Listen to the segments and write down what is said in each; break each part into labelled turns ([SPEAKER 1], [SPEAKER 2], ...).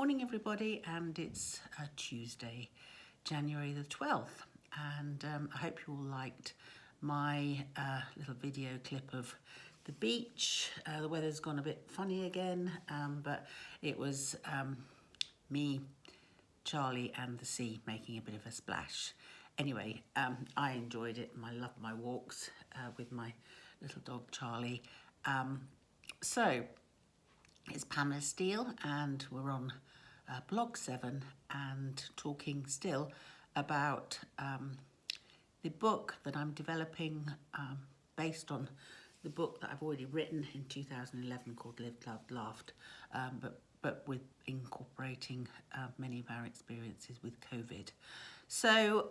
[SPEAKER 1] Morning everybody, and it's Tuesday, January the 12th, and I hope you all liked my little video clip of the beach. The weather's gone a bit funny again, but it was me, Charlie and the sea making a bit of a splash. Anyway, I enjoyed it and I love my walks with my little dog Charlie. So it's Pamela Steele and we're on blog 7 and talking still about the book that I'm developing based on the book that I've already written in 2011 called Lived, Loved, Laughed, but with incorporating many of our experiences with COVID. So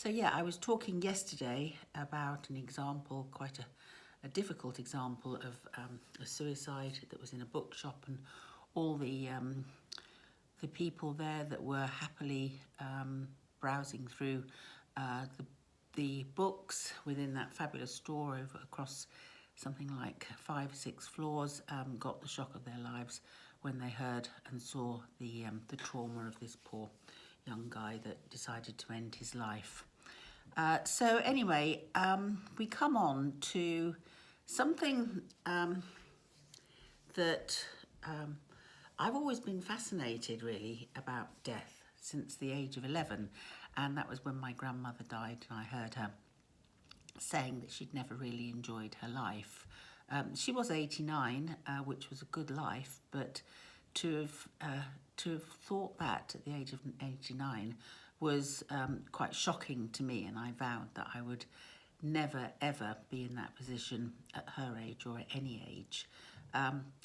[SPEAKER 1] yeah, I was talking yesterday about an example, quite a difficult example of a suicide that was in a bookshop, and all the people there that were happily browsing through the books within that fabulous store across something like 5-6 floors got the shock of their lives when they heard and saw the trauma of this poor young guy that decided to end his life. So anyway, we come on to something that I've always been fascinated really about death since the age of 11, and that was when my grandmother died and I heard her saying that she'd never really enjoyed her life. She was 89, which was a good life, but to have thought that at the age of 89 was quite shocking to me, and I vowed that I would never ever be in that position at her age or at any age.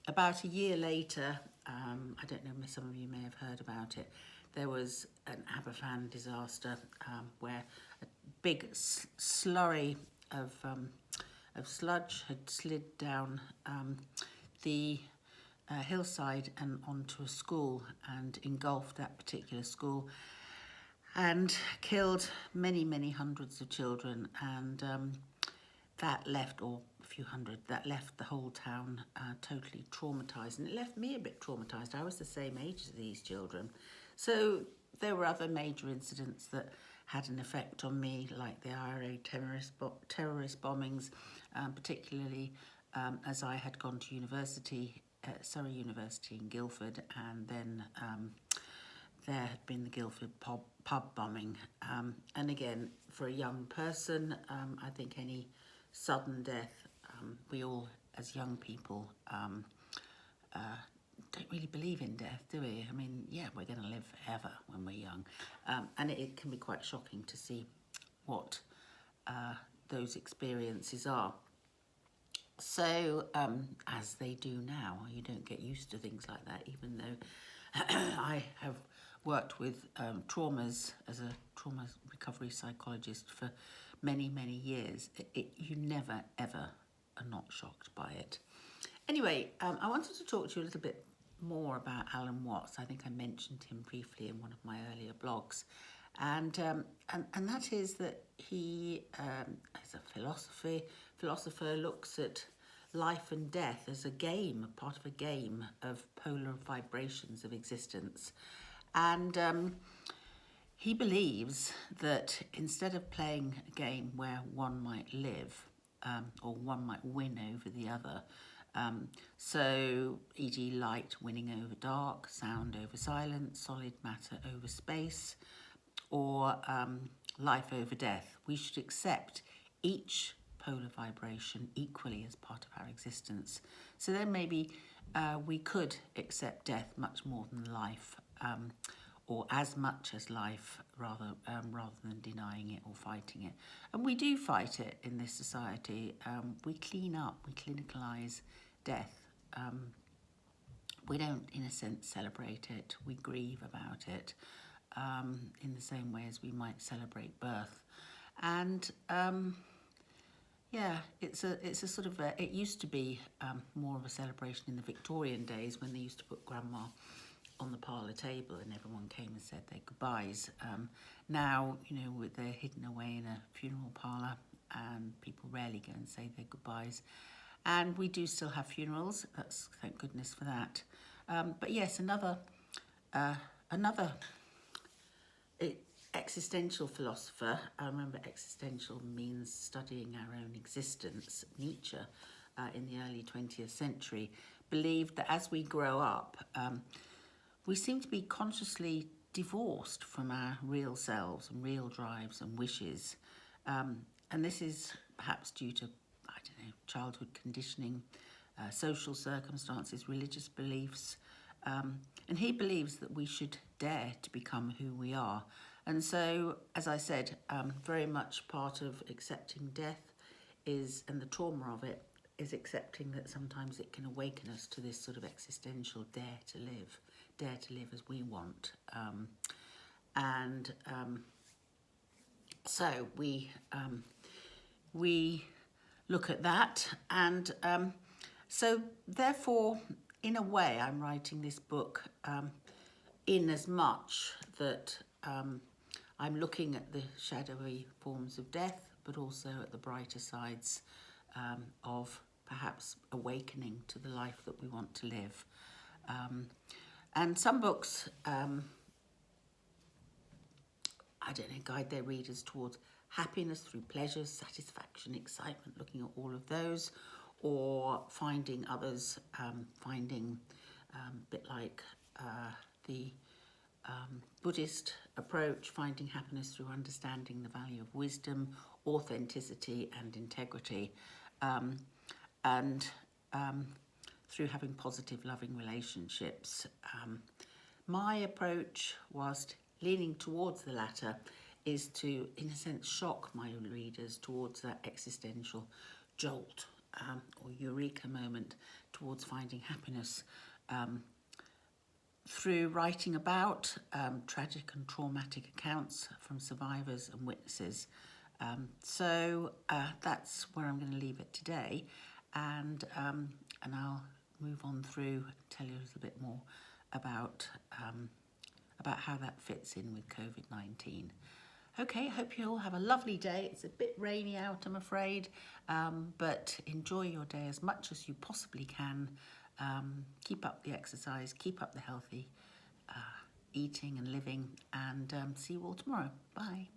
[SPEAKER 1] About a year later, I don't know, some of you may have heard about it, there was an Aberfan disaster where a big slurry of sludge had slid down the hillside and onto a school and engulfed that particular school and killed many hundreds of children, and that left, or a few hundred, that left the whole town totally traumatised, and it left me a bit traumatised. I was the same age as these children. So there were other major incidents that had an effect on me, like the IRA terrorist bombings, particularly as I had gone to university, Surrey University in Guildford, and then there had been the Guildford pub bombing. And again, for a young person, I think any sudden death, we all as young people don't really believe in death, do we? I mean, yeah, we're going to live forever when we're young. And it can be quite shocking to see what those experiences are. So, as they do now, you don't get used to things like that, even though I have worked with traumas as a trauma recovery psychologist for many years. You never ever are not shocked by it. Anyway, I wanted to talk to you a little bit more about Alan Watts. I think I mentioned him briefly in one of my earlier blogs, and that is that he, as a philosopher, looks at life and death as a game, a part of a game of polar vibrations of existence. And he believes that instead of playing a game where one might live or one might win over the other, so e.g. light winning over dark, sound over silence, solid matter over space, or life over death, we should accept each polar vibration equally as part of our existence. So then maybe we could accept death much more than life, or as much as life, rather than denying it or fighting it. And we do fight it in this society. We clean up, we clinicalise death. We don't, in a sense, celebrate it. We grieve about it in the same way as we might celebrate birth. And yeah, it's a sort of it used to be more of a celebration in the Victorian days, when they used to put grandma on the parlour table and everyone came and said their goodbyes. Now, you know, they're hidden away in a funeral parlour and people rarely go and say their goodbyes. And we do still have funerals, thank goodness for that. But yes, another existential philosopher. I remember existential means studying our own existence. Nietzsche, in the early 20th century, believed that as we grow up, we seem to be consciously divorced from our real selves and real drives and wishes. And this is perhaps due to, I don't know, childhood conditioning, social circumstances, religious beliefs. And he believes that we should dare to become who we are. And so, as I said, very much part of accepting death is, and the trauma of it, is accepting that sometimes it can awaken us to this sort of existential dare to live as we want. So we look at that, and so therefore, in a way, I'm writing this book in as much that I'm looking at the shadowy forms of death, but also at the brighter sides of perhaps awakening to the life that we want to live. And some books, I don't know, guide their readers towards happiness through pleasure, satisfaction, excitement, looking at all of those, or finding others, finding a bit like the Buddhist approach, finding happiness through understanding the value of wisdom, authenticity and integrity, and through having positive, loving relationships. My approach, whilst leaning towards the latter, is to, in a sense, shock my readers towards that existential jolt or eureka moment towards finding happiness through writing about tragic and traumatic accounts from survivors and witnesses. So that's where I'm going to leave it today, and I'll move on through and tell you a little bit more about how that fits in with COVID-19. Okay, I hope you all have a lovely day. It's a bit rainy out, I'm afraid, but enjoy your day as much as you possibly can. Keep up the exercise, keep up the healthy eating and living, and see you all tomorrow. Bye.